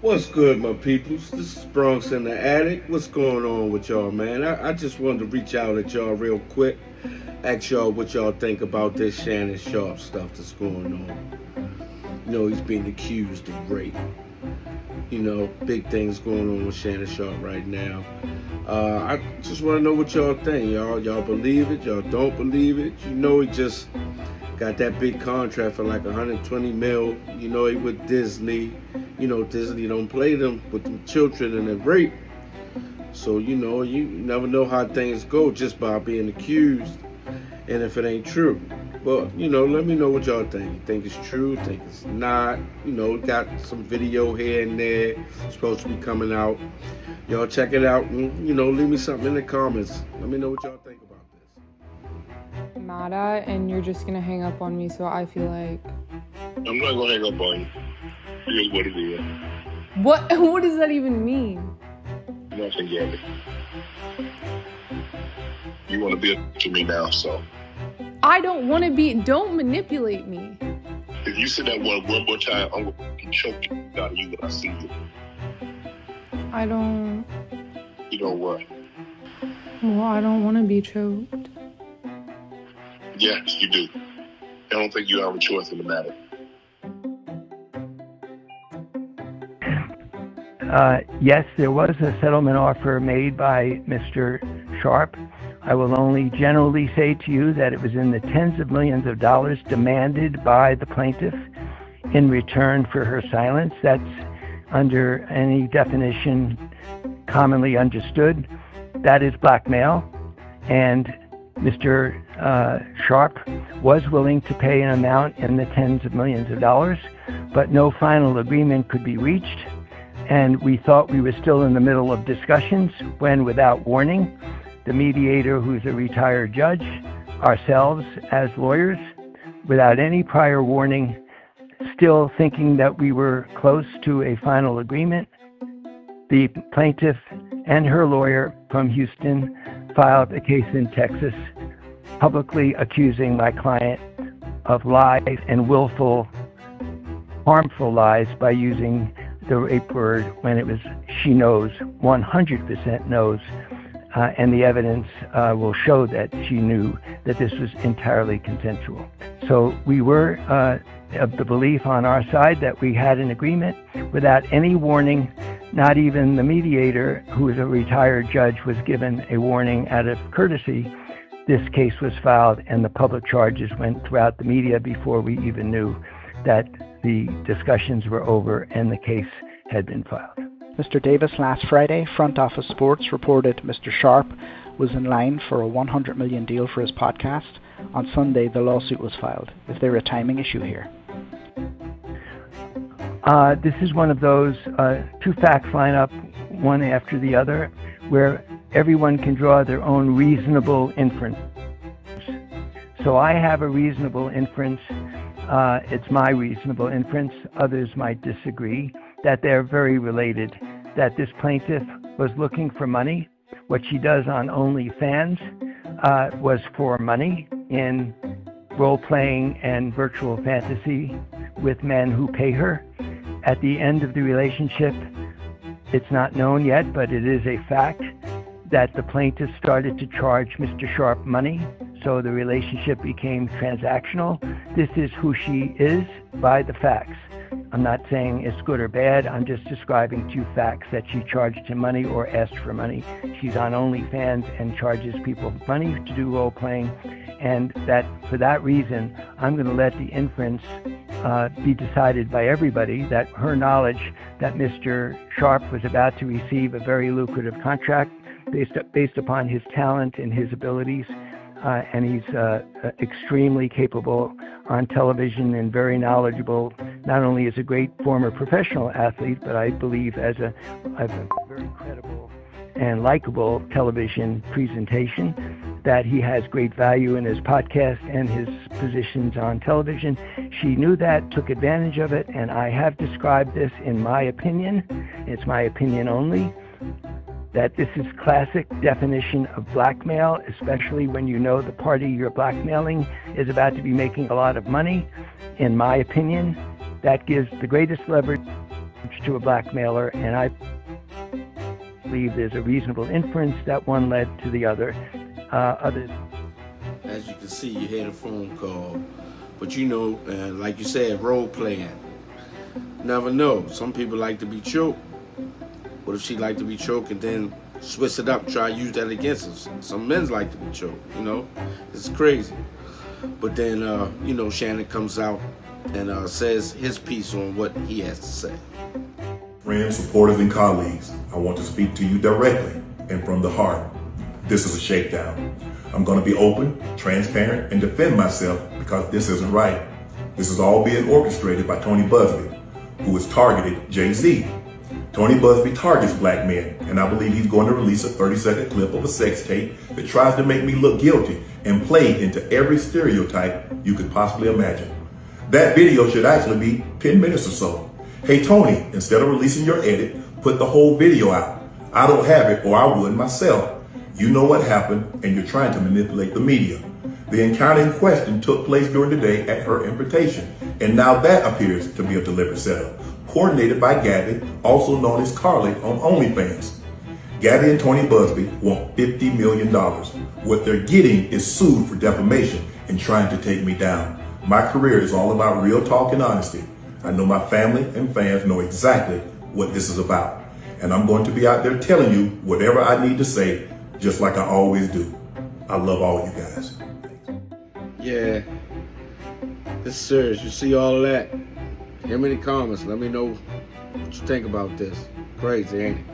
What's good, my peoples? This is Bronx in the Attic. What's going on with y'all, man? I just wanted to reach out at y'all real quick, ask y'all what y'all think about this Shannon Sharpe stuff that's going on. He's being accused of rape. Big things going on with Shannon Sharpe right now. I just want to know what y'all think. Y'all believe it? Y'all don't believe it? He just got that big contract for like 120 mil. He with Disney. Disney don't play them with them children and then rape. So, you never know how things go just by being accused. And if it ain't true. But, let me know what y'all think. You think it's true? Think it's not? Got some video here and there. It's supposed to be coming out. Y'all check it out and, leave me something in the comments. Let me know what y'all think about this. Mad at, and you're just gonna hang up on me, so I feel like... I'm not gonna hang up on you. It is what it is. What does that even mean? Nothing, Gabby. You want to be to me now, so... I don't want to be... Don't manipulate me. If you say that one more time, I'm going to choke you out of you when I see you. I don't... You know what? Well, I don't want to be choked. Yes, you do. I don't think you have a choice in the matter. Yes, there was a settlement offer made by Mr. Sharpe. I will only generally say to you that it was in the tens of millions of dollars demanded by the plaintiff in return for her silence. That's under any definition commonly understood. That is blackmail. And Mr. Sharpe was willing to pay an amount in the tens of millions of dollars, but no final agreement could be reached. And we thought we were still in the middle of discussions when, without warning, the mediator, who's a retired judge, ourselves as lawyers, without any prior warning, still thinking that we were close to a final agreement, the plaintiff and her lawyer from Houston filed a case in Texas, publicly accusing my client of lies and willful, harmful lies by using the rape word when it was she knows, 100% knows, and the evidence will show that she knew that this was entirely consensual. So we were of the belief on our side that we had an agreement without any warning. Not even the mediator, who is a retired judge, was given a warning out of courtesy. This case was filed and the public charges went throughout the media before we even knew that the discussions were over and the case had been filed. Mr. Davis, last Friday, Front Office Sports reported Mr. Sharpe was in line for a $100 million deal for his podcast. On Sunday, the lawsuit was filed. Is there a timing issue here? This is one of those two facts line up one after the other, where everyone can draw their own reasonable inference. So I have a reasonable inference. It's my reasonable inference. Others might disagree that they're very related, that this plaintiff was looking for money. What she does on OnlyFans was for money in role-playing and virtual fantasy with men who pay her. At the end of the relationship, it's not known yet, but it is a fact that the plaintiff started to charge Mr. Sharpe money, so the relationship became transactional. This is who she is by the facts. I'm not saying it's good or bad. I'm just describing two facts, that she charged him money or asked for money. She's on OnlyFans and charges people money to do role-playing, and that for that reason, I'm going to let the inference be decided by everybody that her knowledge that Mr. Sharpe was about to receive a very lucrative contract based upon his talent and his abilities, and he's extremely capable on television and very knowledgeable, not only as a great former professional athlete, but I believe as a very credible and likable television presentation, that he has great value in his podcast and his positions on television. She knew that, took advantage of it, and I have described this in my opinion, it's my opinion only, that this is classic definition of blackmail, especially when you know the party you're blackmailing is about to be making a lot of money. In my opinion, that gives the greatest leverage to a blackmailer, and I believe there's a reasonable inference that one led to the other. As you can see, you had a phone call, but like you said, role playing. Never know. Some people like to be choked. What if she like to be choked and then switch it up, try to use that against us? Some men like to be choked, It's crazy. But then, Shannon comes out and says his piece on what he has to say. Friends, supporters, and colleagues, I want to speak to you directly and from the heart. This is a shakedown. I'm going to be open, transparent, and defend myself because this isn't right. This is all being orchestrated by Tony Busby, who has targeted Jay-Z. Tony Busby targets black men, and I believe he's going to release a 30-second clip of a sex tape that tries to make me look guilty and play into every stereotype you could possibly imagine. That video should actually be 10 minutes or so. Hey Tony, instead of releasing your edit, put the whole video out. I don't have it, or I would myself. You know what happened, and you're trying to manipulate the media. The encounter in question took place during the day at her invitation, and now that appears to be a deliberate setup, coordinated by Gabby, also known as Carly on OnlyFans. Gabby and Tony Busby want $50 million. What they're getting is sued for defamation and trying to take me down. My career is all about real talk and honesty. I know my family and fans know exactly what this is about. And I'm going to be out there telling you whatever I need to say, just like I always do. I love all you guys. Yeah, this is serious. You see all of that? Give me the comments. Let me know what you think about this. Crazy, ain't it?